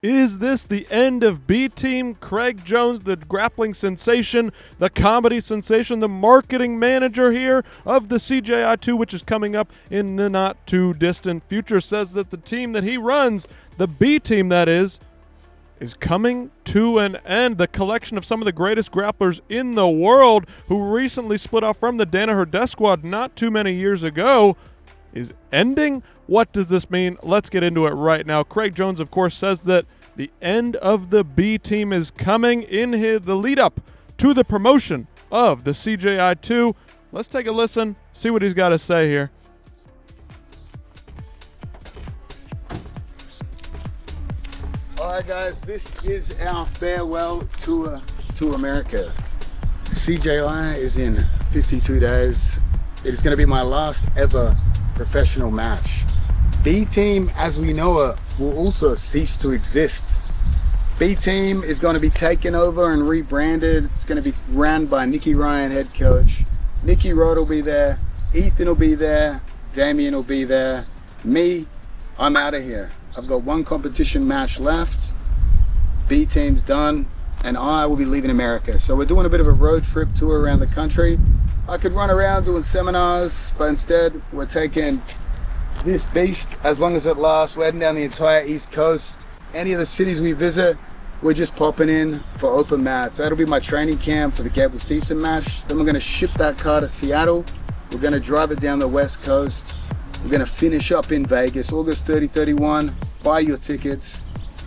Is this the end of B Team? Craig Jones, the grappling sensation, the comedy sensation, the marketing manager here of the CJI2, which is coming up in the not-too-distant future, says that the team that he runs, the B Team that is coming to an end. The collection of some of the greatest grapplers in the world who recently split off from the Danaher Death Squad not too many years ago is ending. What does this mean? Let's get into it right now. Craig Jones, of course, says that the end of the B Team is coming in the lead up to the promotion of the CJI2. Let's take a listen, see what he's got to say here. All right, guys, this is our farewell tour to America. CJI is in 52 days. It is going to be my last ever professional match. B Team, as we know it, will also cease to exist. B Team is going to be taken over and rebranded. It's going to be run by Nicky Ryan, head coach. Nicky Rod will be there. Ethan will be there. Damien will be there. Me, I'm out of here. I've got one competition match left. B Team's done, and I will be leaving America. So we're doing a bit of a road trip tour around the country. I could run around doing seminars, but instead we're taking this beast as long as it lasts. We're heading down the entire East Coast. Any of the cities we visit, we're just popping in for open mats. That'll be my training camp for the Gabriel Stevenson match. Then we're gonna ship that car to Seattle. We're gonna drive it down the West Coast. We're gonna finish up in Vegas, August 30, 31. Buy your tickets.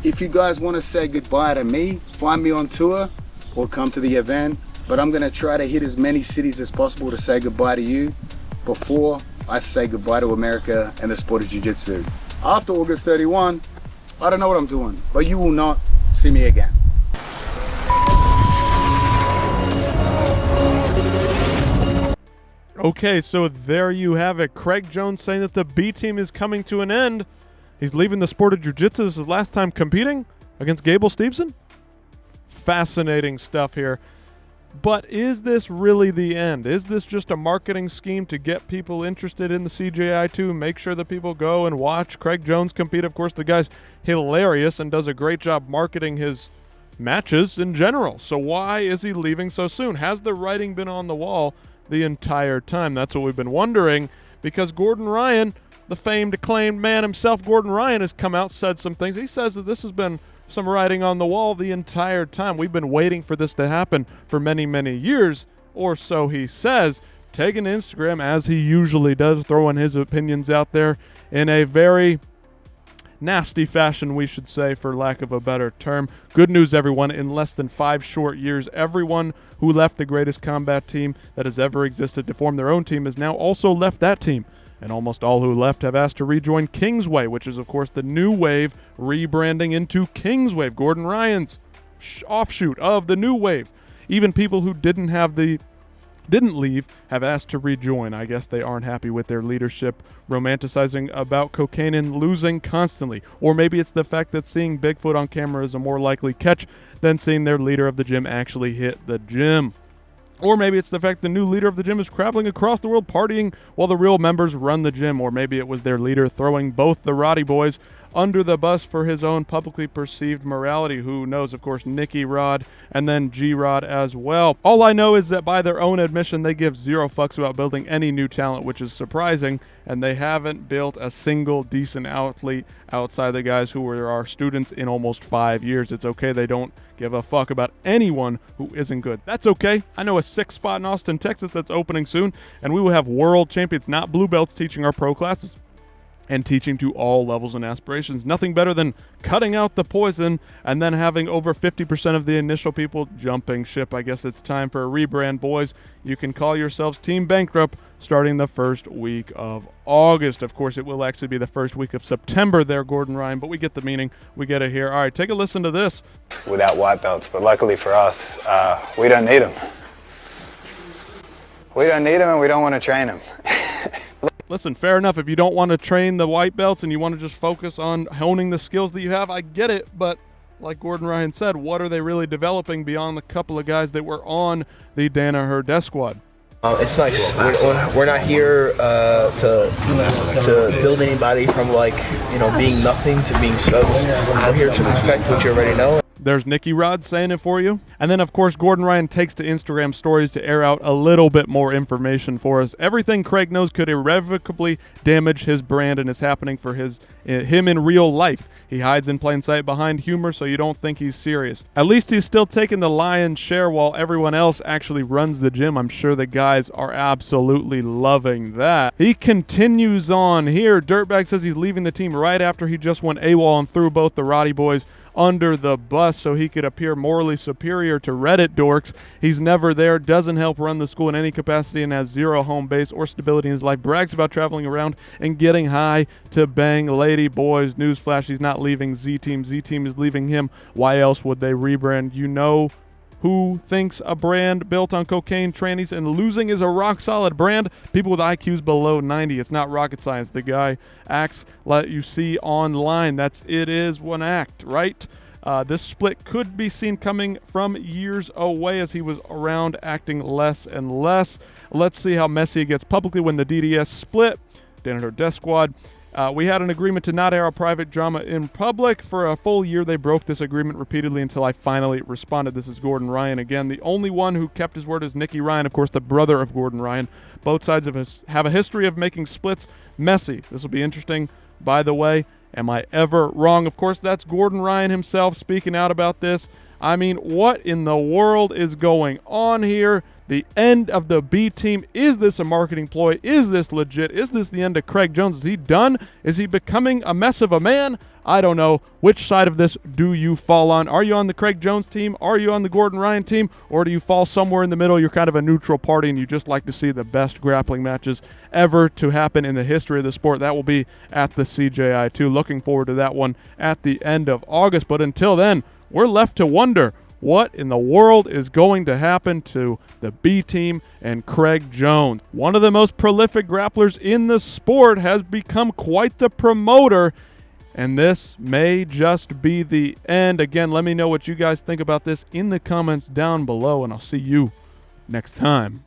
If you guys wanna say goodbye to me, find me on tour or come to the event. But I'm gonna try to hit as many cities as possible to say goodbye to you before I say goodbye to America and the sport of Jiu-Jitsu. After August 31, I don't know what I'm doing, but you will not see me again. Okay, so there you have it. Craig Jones saying that the B Team is coming to an end. He's leaving the sport of jiu-jitsu. This is his last time competing against Gabriel Stevenson. Fascinating stuff here. But is this really the end? Is this just a marketing scheme to get people interested in the CJI2, make sure that people go and watch Craig Jones compete? Of course, the guy's hilarious and does a great job marketing his matches in general. So why is he leaving so soon? Has the writing been on the wall the entire time? That's what we've been wondering, because Gordon Ryan, the famed, acclaimed man himself, Gordon Ryan, has come out, said some things. He says that this has been some writing on the wall the entire time. We've been waiting for this to happen for many, many years, or so he says, taking Instagram, as he usually does, throwing his opinions out there in a very nasty fashion, we should say, for lack of a better term. Good news, everyone. In less than 5 short years, everyone who left the greatest combat team that has ever existed to form their own team has now also left that team. And almost all who left have asked to rejoin Kingsway, which is, of course, the new wave rebranding into Kingswave, Gordon Ryan's offshoot of the new wave. Even people who didn't leave have asked to rejoin. I guess they aren't happy with their leadership romanticizing about cocaine and losing constantly. Or maybe it's the fact that seeing Bigfoot on camera is a more likely catch than seeing their leader of the gym actually hit the gym. Or maybe it's the fact the new leader of the gym is traveling across the world partying while the real members run the gym. Or maybe it was their leader throwing both the Roddy boys under the bus for his own publicly perceived morality. Who knows? Of course, Nicky Rod and then G-Rod as well. All I know is that by their own admission, they give zero fucks about building any new talent, which is surprising, and they haven't built a single decent athlete outside the guys who were our students in almost 5 years. It's okay they don't give a fuck about anyone who isn't good. That's okay. I know a 6 spot in Austin, Texas that's opening soon, and we will have world champions, not blue belts, teaching our pro classes and teaching to all levels and aspirations. Nothing better than cutting out the poison and then having over 50% of the initial people jumping ship. I guess it's time for a rebrand, boys. You can call yourselves Team Bankrupt starting the first week of August. Of course, it will actually be the first week of September there, Gordon Ryan, but we get the meaning. We get it here. All right, take a listen to this. Without white belts, but luckily for us, we don't need them. We don't need them, and we don't want to train them. Listen, fair enough. If you don't want to train the white belts and you want to just focus on honing the skills that you have, I get it. But like Gordon Ryan said, what are they really developing beyond the couple of guys that were on the Danaher Death Squad? It's nice. We're not here to build anybody from being nothing to being studs. We're here to perfect what you already know. There's Nicky Rod saying it for you. And then, of course, Gordon Ryan takes to Instagram stories to air out a little bit more information for us. Everything Craig knows could irrevocably damage his brand and is happening for him in real life. He hides in plain sight behind humor so you don't think he's serious. At least he's still taking the lion's share while everyone else actually runs the gym. I'm sure the guys are absolutely loving that. He continues on here. Dirtbag says he's leaving the team right after he just went AWOL and threw both the Roddy boys under the bus so he could appear morally superior to Reddit dorks. He's never there, doesn't help run the school in any capacity, and has zero home base or stability in his life. Brags about traveling around and getting high to bang lady boys. Newsflash, he's not leaving Z-Team. Z-Team is leaving him. Why else would they rebrand? You know who thinks a brand built on cocaine, trannies, and losing is a rock-solid brand? People with IQs below 90. It's not rocket science. The guy acts like you see online. It is one act, right? This split could be seen coming from years away as he was around acting less and less. Let's see how messy it gets publicly when the DDS split. Dan and her death squad. We had an agreement to not air our private drama in public. For a full year, they broke this agreement repeatedly until I finally responded. This is Gordon Ryan again. The only one who kept his word is Nicky Ryan, of course, the brother of Gordon Ryan. Both sides have a history of making splits messy. This will be interesting, by the way. Am I ever wrong? Of course, that's Gordon Ryan himself speaking out about this. I mean, what in the world is going on here? The end of the B team. Is this a marketing ploy? Is this legit? Is this the end of Craig Jones? Is he done? Is he becoming a mess of a man? I don't know. Which side of this do you fall on? Are you on the Craig Jones team? Are you on the Gordon Ryan team? Or do you fall somewhere in the middle? You're kind of a neutral party and you just like to see the best grappling matches ever to happen in the history of the sport. That will be at the CJI2. Looking forward to that one at the end of August. But until then, we're left to wonder what in the world is going to happen to the B team and Craig Jones. One of the most prolific grapplers in the sport has become quite the promoter, and this may just be the end. Again, let me know what you guys think about this in the comments down below, and I'll see you next time.